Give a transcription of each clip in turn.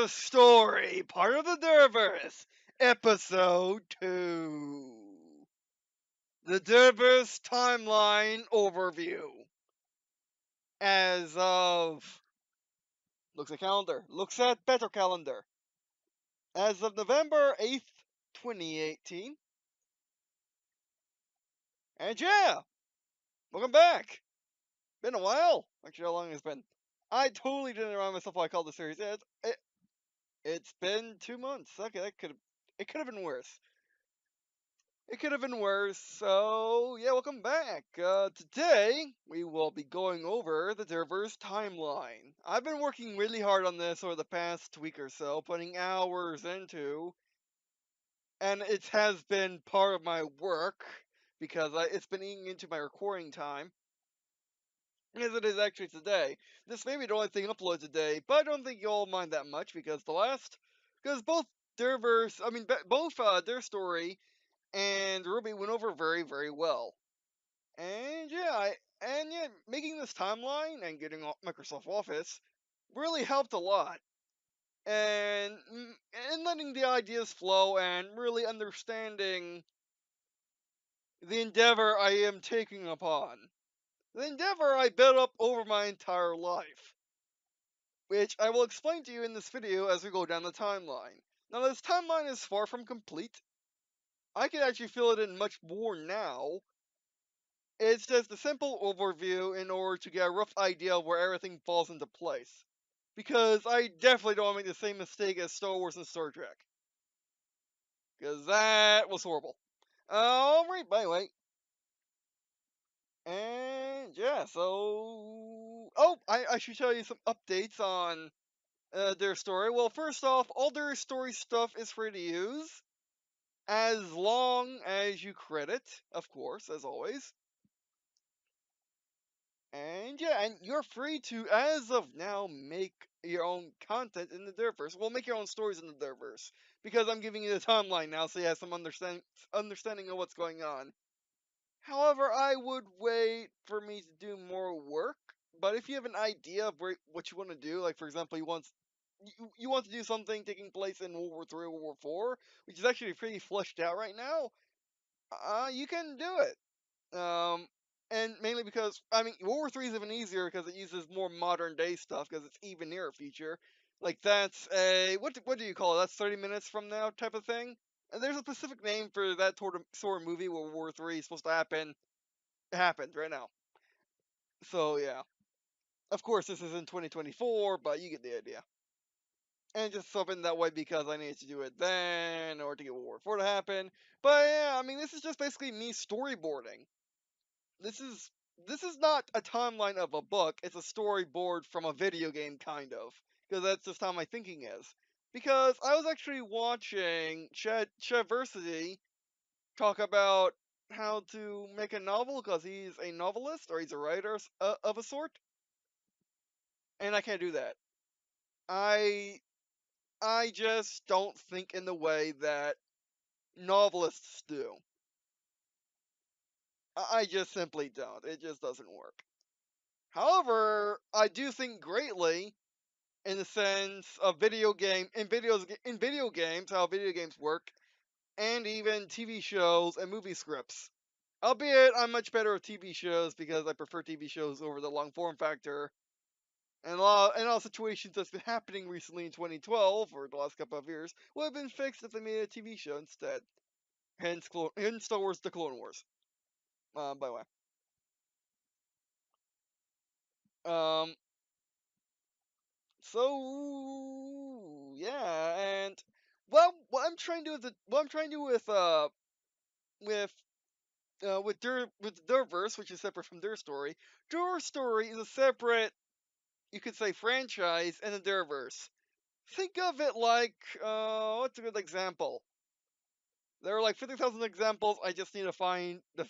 Green&Blue Story, part of the Derverse, episode 2. The Derverse timeline overview. As of, looks at calendar, looks at better calendar. As of November 8th, 2018. And yeah, welcome back. Been a while. Actually, how long it's been. I totally didn't remind myself why I called the series. It's been 2 months. Okay, it could have been worse. It could have been worse. So, yeah, welcome back. Today, we will be going over the Derverse timeline. I've been working really hard on this over the past week or so, putting hours into, and it has been part of my work, because it's been eating into my recording time, as it is actually today. This may be the only thing uploaded today, but I don't think you'll mind that much, because because both both their story and Ruby went over very, very well. And yeah, making this timeline and getting Microsoft Office really helped a lot. And letting the ideas flow and really understanding the endeavor I am taking upon. The endeavor I built up over my entire life, which I will explain to you in this video as we go down the timeline. Now, this timeline is far from complete. I can actually fill it in much more now. It's just a simple overview in order to get a rough idea of where everything falls into place. Because I definitely don't want to make the same mistake as Star Wars and Star Trek. Because that was horrible. Alright, by the way. And yeah, so... Oh, I should tell you some updates on their story. Well, first off, all their story stuff is free to use. As long as you credit, of course, as always. And yeah, and you're free to, as of now, make your own content in the Derverse. Well, make your own stories in the Derverse. Because I'm giving you the timeline now, so you have some understanding of what's going on. However, I would wait for me to do more work. But if you have an idea of what you want to do, like for example, you want to do something taking place in World War III or World War IV, which is actually pretty fleshed out right now, you can do it. And mainly because World War III is even easier because it uses more modern day stuff because it's even nearer future. Like that's a what do you call it? That's 30 minutes from now type of thing. And there's a specific name for that sort of movie where World War III is supposed to happen. It happened right now. So yeah, of course this is in 2024, but you get the idea. And just something that way because I needed to do it then, or to get World War IV to happen. But yeah, this is just basically me storyboarding. This is this is not a timeline of a book. It's a storyboard from a video game, kind of, because that's just how my thinking is. Because I was actually watching Chadversity talk about how to make a novel because he's a novelist or he's a writer of a sort, and I can't do that. I I just don't think in the way that novelists do. I just simply don't. It just doesn't work. However, I do think greatly in the sense of in video games, how video games work, and even TV shows and movie scripts. Albeit, I'm much better at TV shows because I prefer TV shows over the long form factor. And a lot of situations that's been happening recently in 2012 or the last couple of years would have been fixed if they made a TV show instead. Hence Star Wars: The Clone Wars. By the way. Um, so yeah, and well, what I'm trying to do with with Derverse, which is separate from their story. Their story is a separate, you could say, franchise in the Derverse. Think of it like what's a good example? There are like 50,000 examples. I just need to find the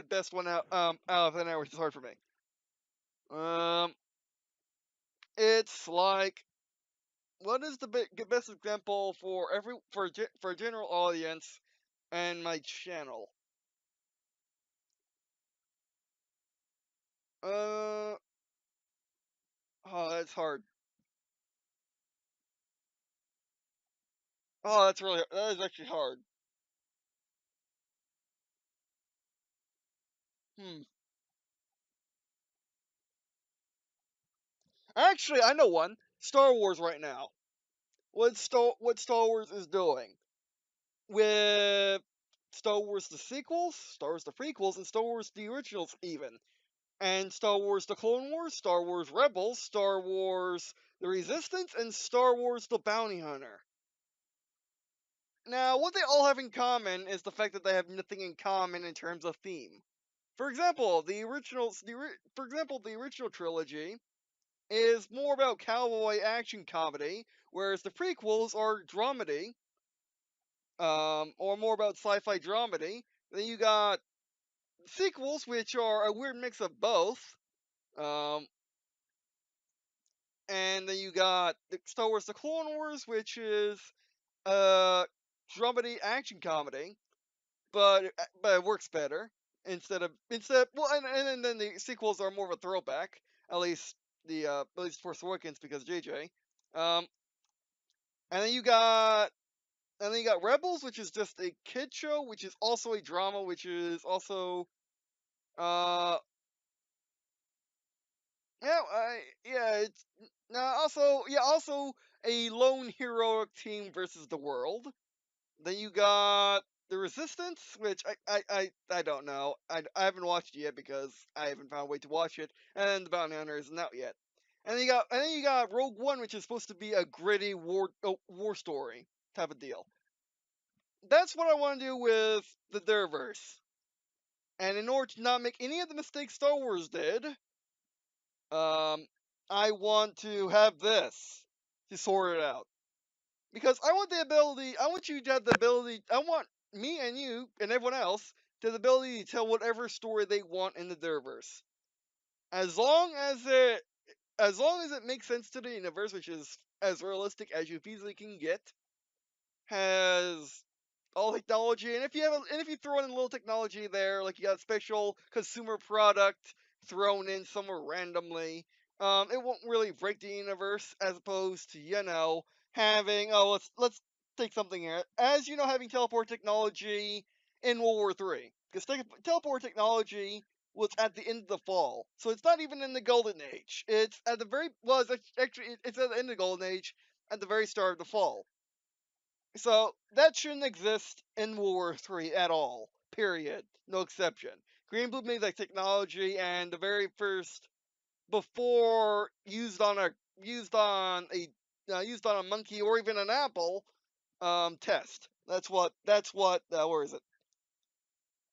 best one out of an hour, which is hard for me. Um, it's like, what is the best example for for a general audience and my channel? Uh, oh, that's hard. Oh, that is actually hard. Hmm. Actually, I know one. Star Wars right now. What Star Wars is doing with Star Wars the sequels, Star Wars the prequels, and Star Wars the originals even, and Star Wars the Clone Wars, Star Wars Rebels, Star Wars the Resistance, and Star Wars the Bounty Hunter. Now, what they all have in common is the fact that they have nothing in common in terms of theme. For example, the original trilogy is more about cowboy action comedy, whereas the prequels are dramedy, or more about sci-fi dramedy. Then you got sequels, which are a weird mix of both. Um, and then you got the Star Wars: The Clone Wars, which is a dramedy action comedy, but it works better instead. Well, and then the sequels are more of a throwback. At least at least Force Awakens because JJ. Um, and then you got Rebels, which is just a kid show, which is also a drama, which is also uh yeah yeah it's also a lone heroic team versus the world. Then you got the Resistance, which I don't know. I haven't watched it yet because I haven't found a way to watch it, and the Bounty Hunter isn't out yet. And then you got Rogue One, which is supposed to be a gritty war story type of deal. That's what I want to do with the Derverse. And in order to not make any of the mistakes Star Wars did, um, I want to have this to sort it out. Because I want the ability, I want you to have the ability, I want me and you and everyone else to have the ability to tell whatever story they want in the Derverse. As long as it, as long as it makes sense to the universe, which is as realistic as you feasibly can get, has all technology, and if you throw in a little technology there, like you got a special consumer product thrown in somewhere randomly, it won't really break the universe as opposed to having let's take something here as having teleport technology in World War III because teleport technology was at the end of the fall, so it's not even in the golden age. It's at the very well, it's at the end of the golden age at the very start of the fall. So that shouldn't exist in World War III at all. Period. No exception. Green Blue made that technology, and the very first before used on a monkey or even an apple test. Where is it?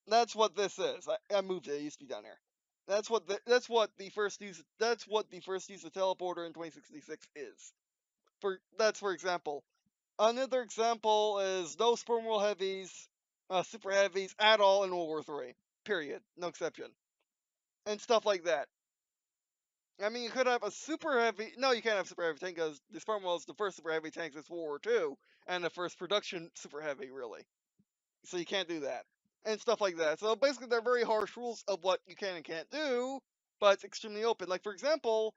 That's what this is. I moved it. It used to be down here. That's what the first use of teleporter in 2066 is. For example. Another example is no sperm whale heavies, super heavies at all in World War III. Period. No exception. And stuff like that. I mean, you could have a super heavy. No, you can't have super heavy tank because the sperm whale is the first super heavy tank since World War II and the first production super heavy, really. So you can't do that. And stuff like that. So basically, they're very harsh rules of what you can and can't do, but it's extremely open. Like, for example,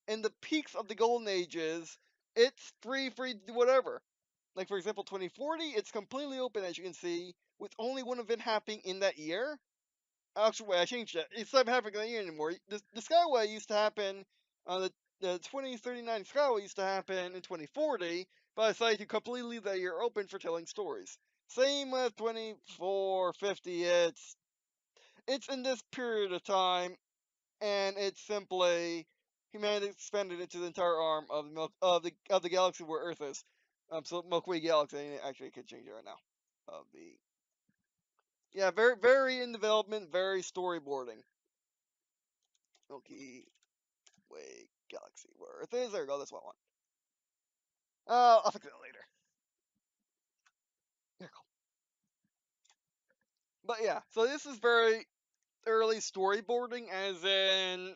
in the peaks of the golden ages, it's free to do whatever. Like, for example, 2040, it's completely open, as you can see, with only one event happening in that year. Actually, wait, I changed that. It's not happening in that year anymore. The Skyway used to happen, the 2039 Skyway used to happen in 2040, but I decided to completely leave that year open for telling stories. Same with 2450, it's in this period of time, and it's simply humanity expanded into the entire arm of the galaxy where Earth is. So Milky Way galaxy. Actually, I could change it right now. Of the very in development, very storyboarding. Milky Way galaxy where Earth is. There we go. That's what I want. I'll fix it later. Here, cool. But yeah, so this is very early storyboarding, as in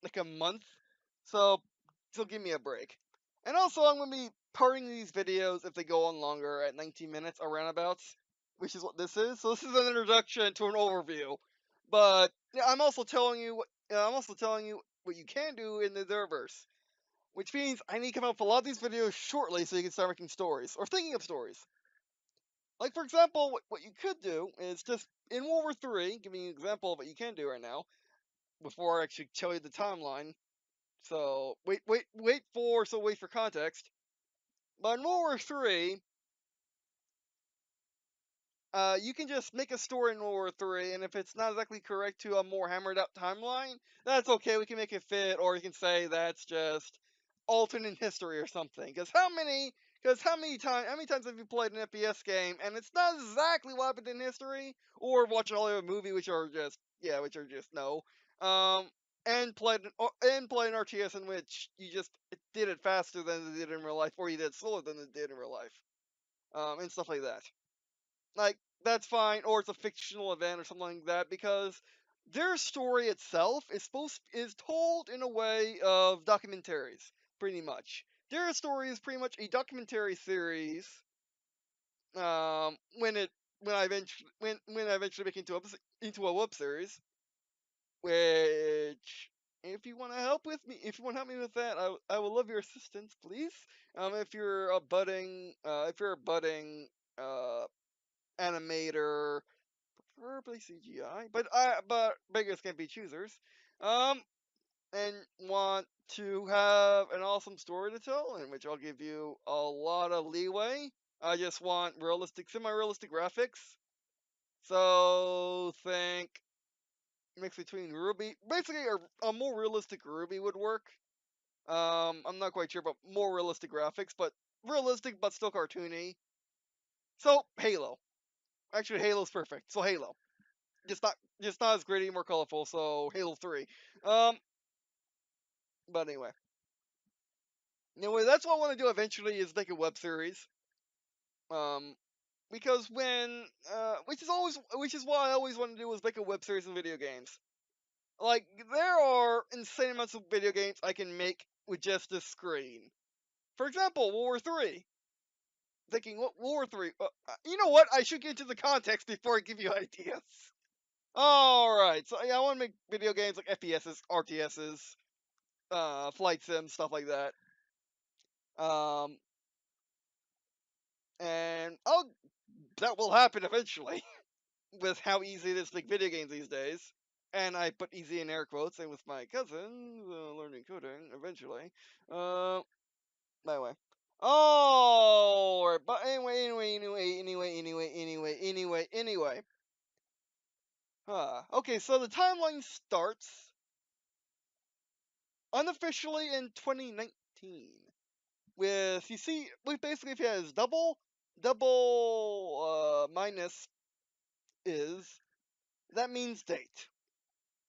like a month. So give me a break. And also, I'm going to be parting these videos if they go on longer at 19 minutes or roundabouts, which is what this is. So this is an introduction to an overview. But yeah, I'm also telling you what you can do in the Derverse. which means I need to come up with a lot of these videos shortly so you can start making stories or thinking of stories. Like, for example, what you could do is just in World War III, give me an example of what you can do right now before I actually tell you the timeline. So wait for context. But in World War III, you can just make a story in World War III, and if it's not exactly correct to a more hammered out timeline, that's okay. We can make it fit, or you can say that's just alternate history or something. How many times have you played an FPS game and it's not exactly what happened in history, or watched a Hollywood movie which are just no, um, and played an RTS in which you just did it faster than it did in real life, or you did it slower than it did in real life, and stuff like that. Like, that's fine, or it's a fictional event or something like that, because their story itself is told in a way of documentaries, pretty much. Their story is pretty much a documentary series. When it when I eventually make into a web series, which if you want to help me with that, I will love your assistance, please. If you're a budding uh animator, preferably CGI, but beggars can't be choosers. Um, and want to have an awesome story to tell, in which I'll give you a lot of leeway. I just want semi-realistic graphics. So think mix between Ruby, basically a more realistic Ruby would work. I'm not quite sure, but more realistic graphics, but realistic but still cartoony. So Halo, actually Halo's perfect. So Halo. Just not as gritty, more colorful. So Halo 3. Um, but anyway, that's what I want to do eventually is make a web series. Um, because which is what I always want to do is make a web series in video games. Like there are insane amounts of video games I can make with just a screen. For example, World War Three. Thinking what World War Three. You know what? I should get into the context before I give you ideas. All right, so yeah, I want to make video games like FPSs, RTSs, flight sims, stuff like that. Um, and that will happen eventually with how easy it is to make video games these days. And I put easy in air quotes, and with my cousin learning coding eventually. Uh, by the way. Oh, but anyway. Okay, so the timeline starts unofficially in 2019. With basically if it has double minus is, that means date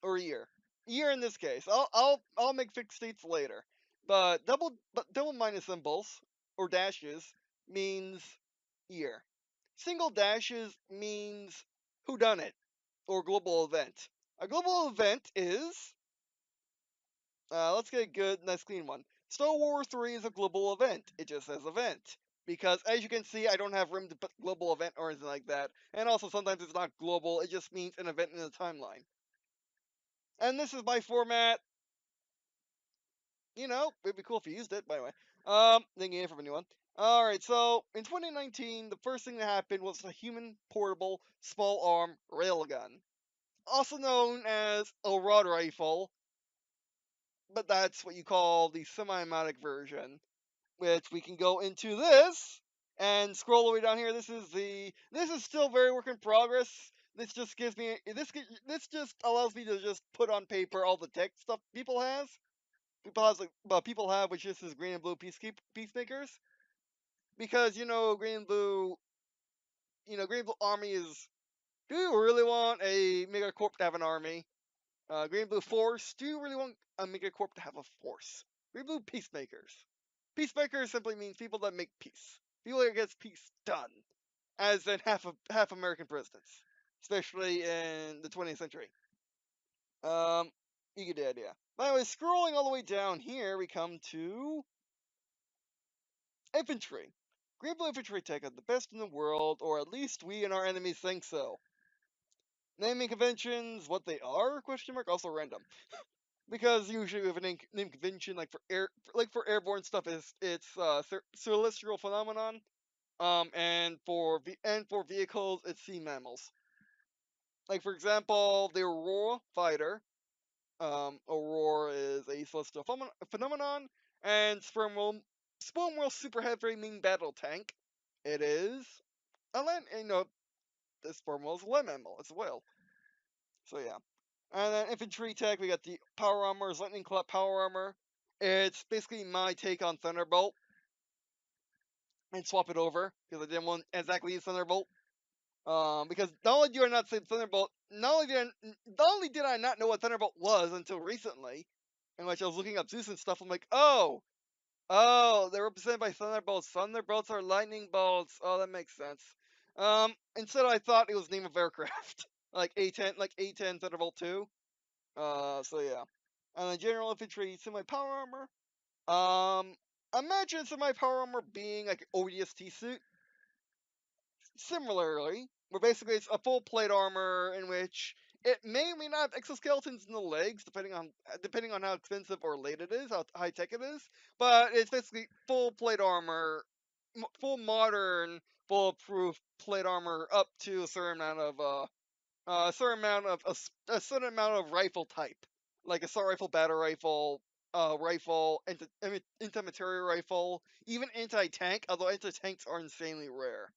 or year in this case. I'll make fixed dates later, but double minus symbols or dashes means year. Single dashes means who done it or global event. A global event is, let's get a good, nice, clean one. Star Wars 3 is a global event. It just says event. Because, as you can see, I don't have room to put global event or anything like that. And also, sometimes it's not global, it just means an event in the timeline. And this is my format. It'd be cool if you used it, by the way. Thinking it from anyone. Alright, so, in 2019, the first thing that happened was a human portable small arm railgun. Also known as a rod rifle, but that's what you call the semi-automatic version, which we can go into this and scroll all the way down here. This is still very work in progress. This just allows me to just put on paper all the tech stuff people have, which is Green and Blue Peacemakers, because Green and Blue Army is. Do you really want a Megacorp to have an army? Green Blue Force. Do you really want a Megacorp to have a force? Green Blue Peacemakers. Peacemakers simply means people that make peace. People that gets peace done. As in half American presidents, especially in the 20th century. Um, you get the idea. By the way, scrolling all the way down here, we come to infantry. Green Blue Infantry tech are the best in the world, or at least we and our enemies think so. Naming conventions, what they are? Question mark. Also random. because usually with a name convention like for airborne stuff it's celestial phenomenon. And for vehicles it's sea mammals. Like for example, the Aurora fighter. Aurora is a celestial phenomenon, and sperm whale super heavy mean battle tank. It is a land, the sperm whale is a land mammal. It's a whale. So yeah. And then infantry tech, we got the power armor, lightning clap power armor. It's basically my take on Thunderbolt, and swap it over because I didn't want exactly use Thunderbolt. Because not only do I not say Thunderbolt, not only did I not know what Thunderbolt was until recently, in which I was looking up Zeus and stuff. I'm like, oh, they're represented by Thunderbolts. Thunderbolts are lightning bolts. Oh, that makes sense. Instead I thought it was name of aircraft, like A10 Thunderbolt 2. So yeah. And then general infantry semi power armor. Imagine semi power armor being like an ODST suit. Similarly, where basically it's a full plate armor in which it may or may not have exoskeletons in the legs, depending on how expensive or late it is, how high tech it is. But it's basically full plate armor, full modern, bulletproof plate armor up to a certain amount of a certain amount of rifle type, like assault rifle, battle rifle, rifle, anti-material rifle, even anti-tank. Although anti-tanks are insanely rare.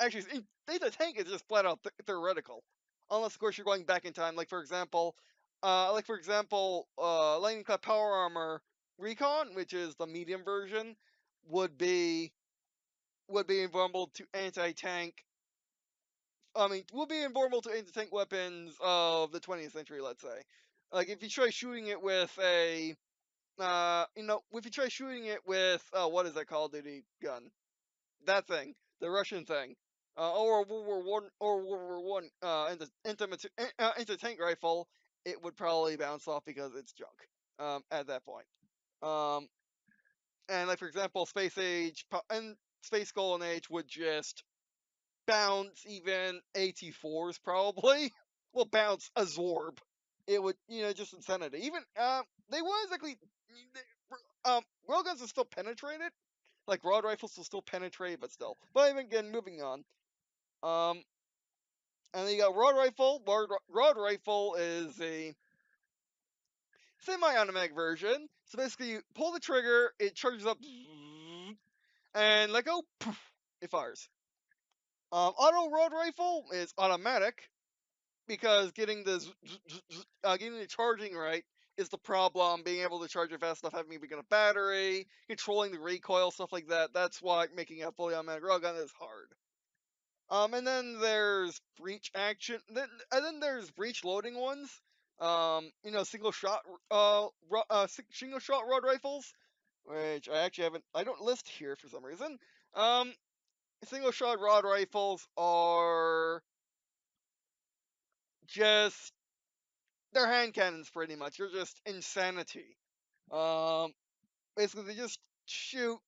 Actually, data tank is just flat out theoretical, unless of course you're going back in time. Lightning clap power armor recon, which is the medium version, would be invulnerable to anti-tank. I mean, would be invulnerable to anti-tank weapons of the 20th century. Let's say, like if you try shooting it with if you try shooting it with what is that Call of Duty gun? That thing, the Russian thing, or World War One anti-tank rifle, it would probably bounce off because it's junk. At that point, um, and like for example, Space Age and Space Golden Age would just bounce even AT4s probably. Will bounce absorb. It would just insanity. Even they won't exactly. Railguns will still penetrate it, like rod rifles will still penetrate, but still. But even again, moving on. Um, and then you got rod rifle. Rod rifle is a semi-automatic version. So basically, you pull the trigger, it charges up, and let go, poof, it fires. Auto rod rifle is automatic because getting the charging right is the problem. Being able to charge it fast enough, having a battery, controlling the recoil, stuff like that. That's why making a fully automatic railgun is hard. And then there's breach action. And then there's breach loading ones. Single shot rod rifles, which I actually haven't. I don't list here for some reason. Um, Single shot rod rifles are just they're hand cannons pretty much. They're just insanity. Um, Basically they just shoot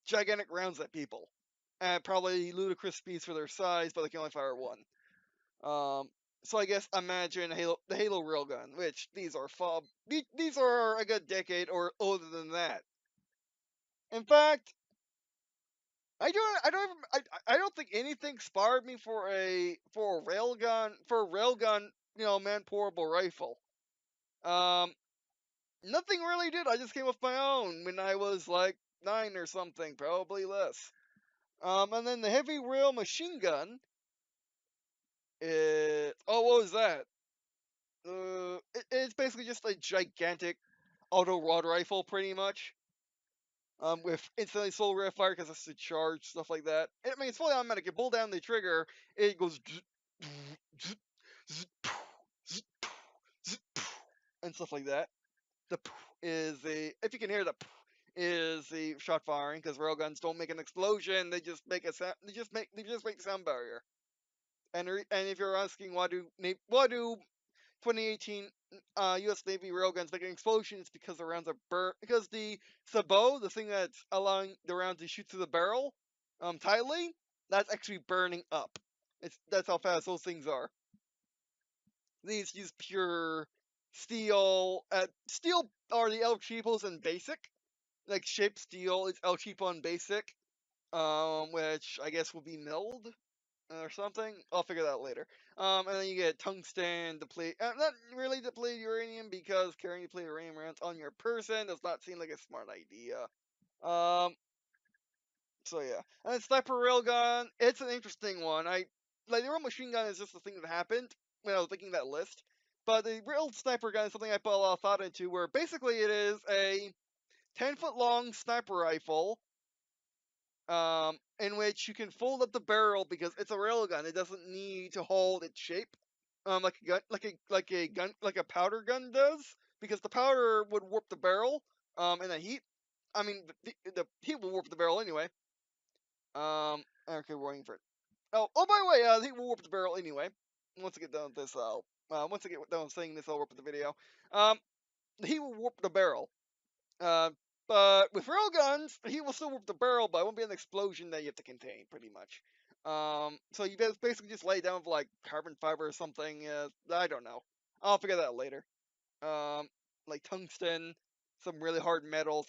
gigantic rounds at people, at probably ludicrous speeds for their size, but they can only fire one. Um, so I guess imagine the Halo railgun, which these are a good decade or older than that. In fact, I don't think anything inspired me for a railgun, man portable rifle. Um, Nothing really did. I just came off my own when I was like 9 or something, probably less. And then the heavy rail machine gun. What was that? It's basically just a gigantic auto rod rifle, pretty much. With instantly slow rate of fire because it's a charge, stuff like that. I mean, it's fully automatic. You pull down the trigger, it goes and stuff like that. The is the if you can hear the is the shot firing because railguns don't make an explosion. They just make a sound. They just make sound barrier. And if you're asking why do 2018 U.S. Navy railguns make an explosion, it's because the rounds are burnt. Because the sabot, the thing that's allowing the round to shoot through the barrel, tightly, that's actually burning up. That's how fast those things are. These use pure Steel are the El Cheapos in basic. Like shaped steel is El Cheapo in basic. Which I guess will be milled or something. I'll figure that out later. And then you get tungsten, not really depleted uranium because carrying depleted uranium around on your person does not seem like a smart idea. Um, so yeah, and then sniper railgun, it's an interesting one. I like the real machine gun is just the thing that happened when I was thinking that list, but the real sniper gun is something I put a lot of thought into. Where basically it is a 10-foot long sniper rifle in which you can fold up the barrel because it's a railgun. It doesn't need to hold its shape, like a gun, like a powder gun does, because the powder would warp the barrel, in the heat. I mean, the heat will warp the barrel anyway. Okay, we're waiting for it. By the way, the heat will warp the barrel anyway. Once I get done with this, once I get done saying this, I'll warp the video. Um, the heat will warp the barrel. Uh, but with railguns, he will still warp the barrel, but it won't be an explosion that you have to contain, pretty much. So you basically just lay down with like carbon fiber or something. I don't know. I'll figure that out later. Um, like tungsten, some really hard metal,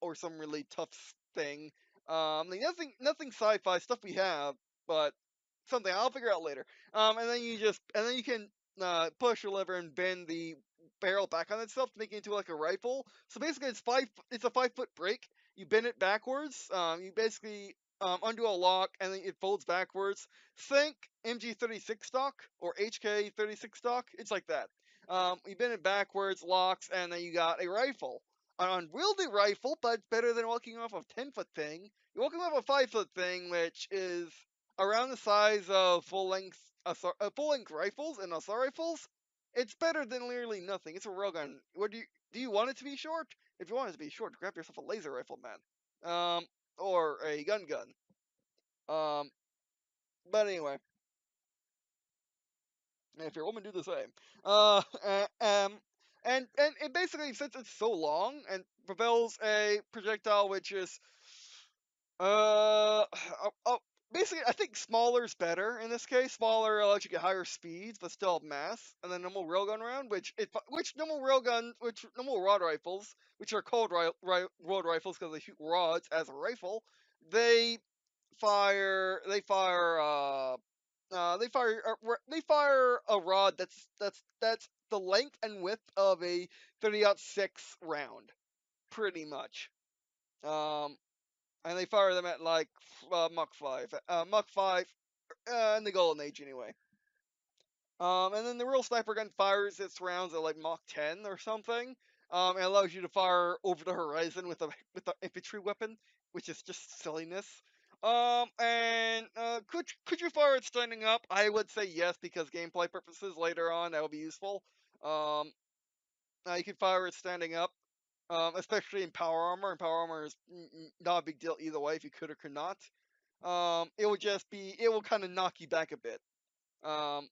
or some really tough thing. Like nothing sci-fi stuff we have, but something I'll figure out later. And then you can push a lever and bend the barrel back on itself to make it into like a rifle. So basically, it's a 5 foot break. You bend it backwards. You basically undo a lock, and then it folds backwards. Think MG36 stock or HK36 stock. It's like that. You bend it backwards, locks, and then you got a rifle. An unwieldy rifle, but better than walking off a 10-foot thing. You're walking off a 5 foot thing, which is around the size of full length rifles and assault rifles. It's better than literally nothing. It's a railgun. What do you want it to be short? If you want it to be short, grab yourself a laser rifle, man. Or a gun. Um, but anyway, if you're a woman, do the same. And it basically, since it's so long and propels a projectile which is uh, oh, basically, I think smaller is better in this case. Smaller allows you to get higher speeds, but still have mass. And then normal railgun round, which normal rod rifles, which are called rod rifles because they shoot rods as a rifle, they they fire a rod that's the length and width of a 30-06 round, pretty much. Um, and they fire them at like Mach 5, in the Golden Age anyway. And then the real sniper gun fires its rounds at like Mach 10 or something. It allows you to fire over the horizon with a infantry weapon, which is just silliness. Could you fire it standing up? I would say yes because gameplay purposes later on that would be useful. Um, you can fire it standing up, especially in power armor. And power armor is not a big deal either way if you could or could not. It will kind of knock you back a bit. Um,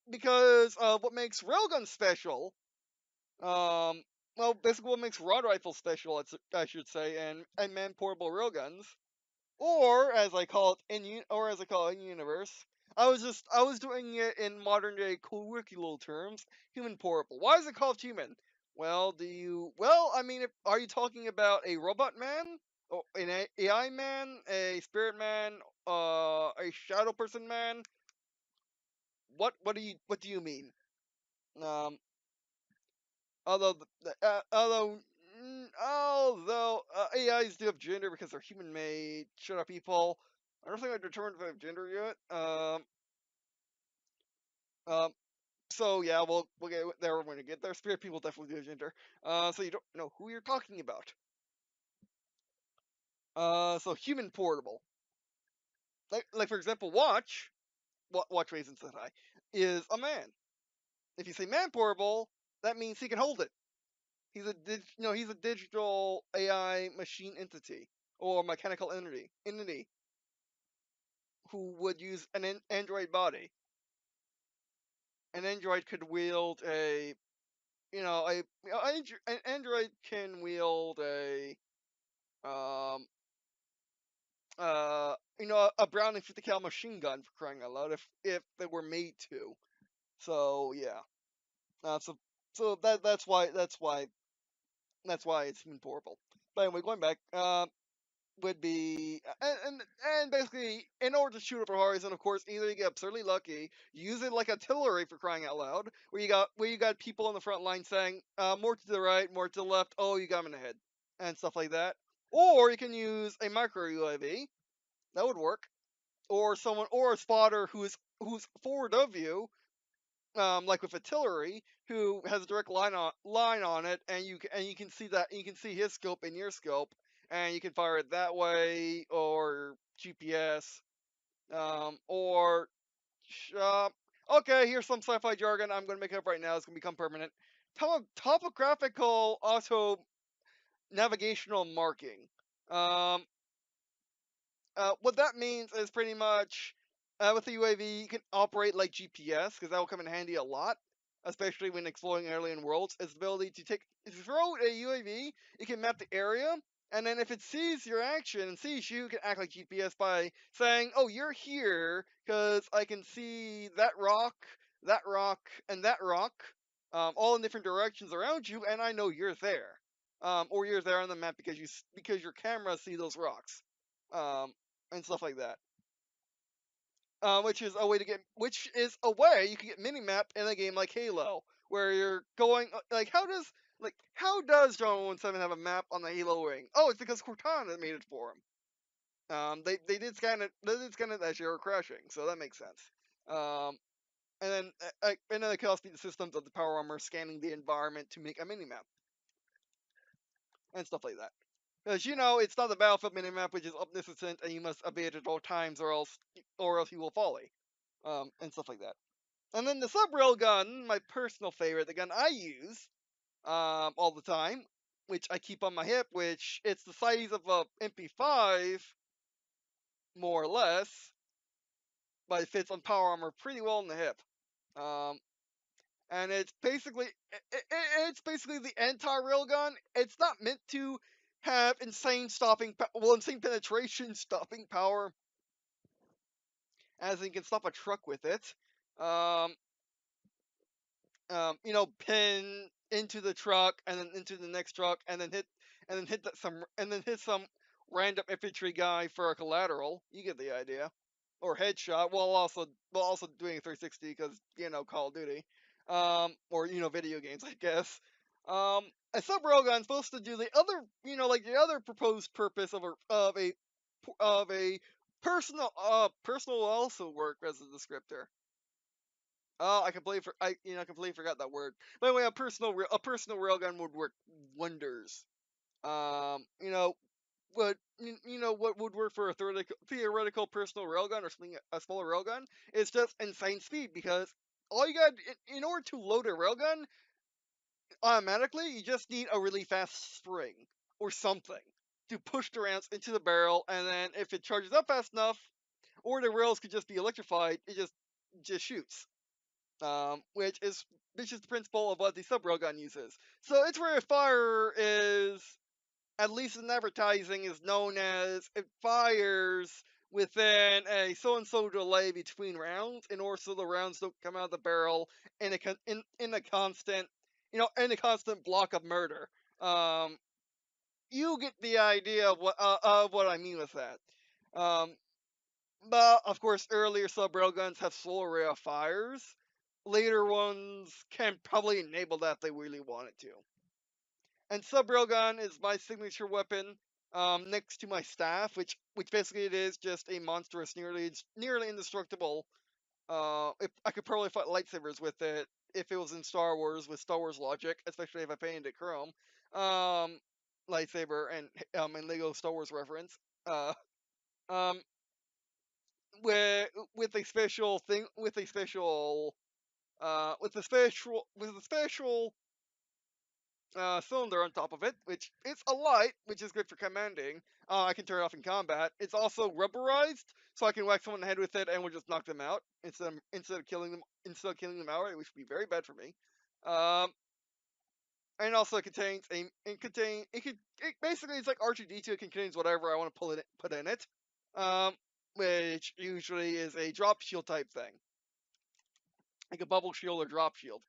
because what makes railguns special, basically what makes rod rifles special, I should say, and man portable railguns, or as I call it in universe. I was doing it in modern day curricular terms, human portable. Why is it called human? I mean, are you talking about a robot man? Or an AI man, a spirit man, a shadow person man? What do you mean? Um, although AIs do have gender because they're human made, shut up people. I don't think I've determined if they have gender yet. Um, so yeah, we'll get there when we get there. Spirit people definitely do have gender. So you don't know who you're talking about. So human portable, like for example, watch Raisins that high is a man. If you say man portable, that means he can hold it. He's a digital AI machine entity or mechanical entity who would use an android body. An android could wield an android can wield um a Browning 50 cal machine gun, for crying out loud, if they were made to. So yeah. So that's why it's even portable. But anyway, going back, would be and basically in order to shoot over horizon, of course, either you get absurdly lucky, use it like artillery for crying out loud, where you got people on the front line saying more to the right, more to the left, oh you got him in the head, and stuff like that. Or you can use a micro UAV, that would work, or someone or a spotter who's forward of you, like with artillery, who has a direct line on it, and you can see that you can see his scope and your scope, and you can fire it that way, or GPS, or uh, okay, here's some sci-fi jargon. I'm gonna make it up right now. It's gonna become permanent. Topographical auto navigational marking. Um, what that means is pretty much with the UAV, you can operate like GPS because that will come in handy a lot, especially when exploring alien worlds. Its ability to if you throw a UAV, it can map the area, and then if it sees your action and sees you, it can act like GPS by saying, "Oh, you're here because I can see that rock, and that rock, all in different directions around you, and I know you're there." Or you're there on the map because your camera see those rocks. Um, and stuff like that. Which is a way you can get minimap in a game like Halo, where you're going like how does John 117 have a map on the Halo ring? Oh, it's because Cortana made it for him. They did scan it. They did scan it as you were crashing, so that makes sense. Um, and then they can also be the systems of the power armor scanning the environment to make a minimap and stuff like that. Because it's not the battlefield minimap, which is omniscient and you must obey it at all times, or else you will folly, and stuff like that. And then the sub-rail gun, my personal favorite, the gun I use all the time, which I keep on my hip, which it's the size of a MP5, more or less, but it fits on power armor pretty well in the hip. Um, and it's basically the anti-rail gun. It's not meant to have insane penetration stopping power, as in can stop a truck with it. Um, pin into the truck and then into the next truck and then hit some random infantry guy for a collateral. You get the idea. Or headshot, while also doing a 360 because Call of Duty, or video games, I guess. A sub railgun's supposed to do the other proposed purpose of a personal will also work as a descriptor. Oh, I completely forgot that word. By the way, a personal railgun would work wonders. What would work for a theoretical personal railgun or something, a smaller railgun, is just insane speed, because all you got in order to load a railgun automatically, you just need a really fast spring or something to push the rounds into the barrel, and then if it charges up fast enough, or the rails could just be electrified, it just shoots. Which is the principle of what the sub railgun uses. So its rate of fire is, at least in advertising, is known as it fires within a so and so delay between rounds, in order so the rounds don't come out of the barrel in a constant block of murder. Um, you get the idea of what I mean with that. Um, but of course, earlier sub railguns have slower rate of fires. Later ones can probably enable that if they really wanted to. And sub railgun is my signature weapon, next to my staff, which basically it is just a monstrous, nearly indestructible. If I could probably fight lightsabers with it if it was in Star Wars with Star Wars logic, especially if I painted it chrome. Um, Lightsaber and Lego Star Wars reference. Uh, um, with a special thing, with a special cylinder on top of it, which is a light, which is good for commanding. I can turn it off in combat. It's also rubberized, so I can whack someone in the head with it and we'll just knock them out instead of killing them outright, which would be very bad for me. Um, and also it contains a it contain it could it basically it's like R2D2. It contains whatever I want to put in it. Um, which usually is a drop shield type thing, like a bubble shield or drop shield.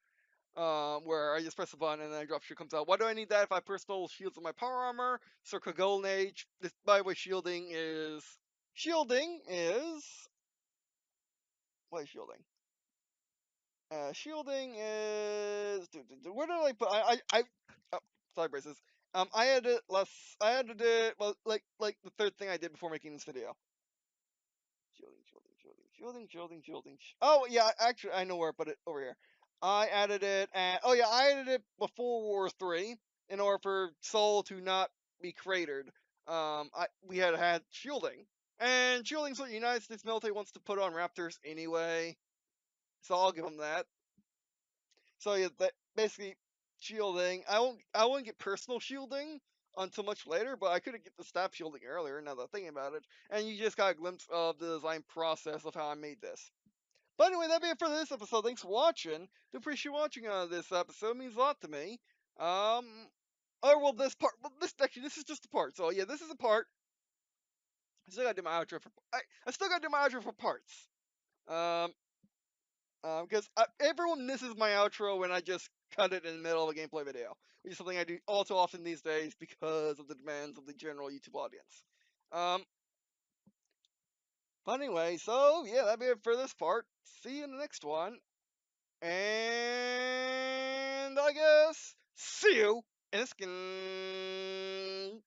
where I just press a button and then a dropship comes out. Why do I need that if I have personal shields on my power armor? Circle golden age. This, by the way, shielding is what is shielding? Shielding is where did I put? Oh, sorry, braces. I added it less. I added it well, like the third thing I did before making this video. Shielding. Oh yeah, actually I know where I put it over here. I added it, and oh yeah, I added it before War 3 in order for Soul to not be cratered. We had shielding, and shielding's what the United States military wants to put on Raptors anyway, so I'll give them that. So yeah, that basically shielding. I won't get personal shielding until much later, but I could get the staff shielding earlier. Now that I'm thinking about it, and you just got a glimpse of the design process of how I made this. But anyway, that'd be it for this episode. Thanks for watching. Do appreciate watching this episode. It means a lot to me. Um, well, this part. Well, this is just a part. So yeah, this is a part. I still gotta do my outro for. I still gotta do my outro for parts. Um, because everyone misses my outro when I just cut it in the middle of a gameplay video, which is something I do all too often these days because of the demands of the general YouTube audience. Um, but anyway, so yeah, that'd be it for this part. See you in the next one, and I guess see you in a skin.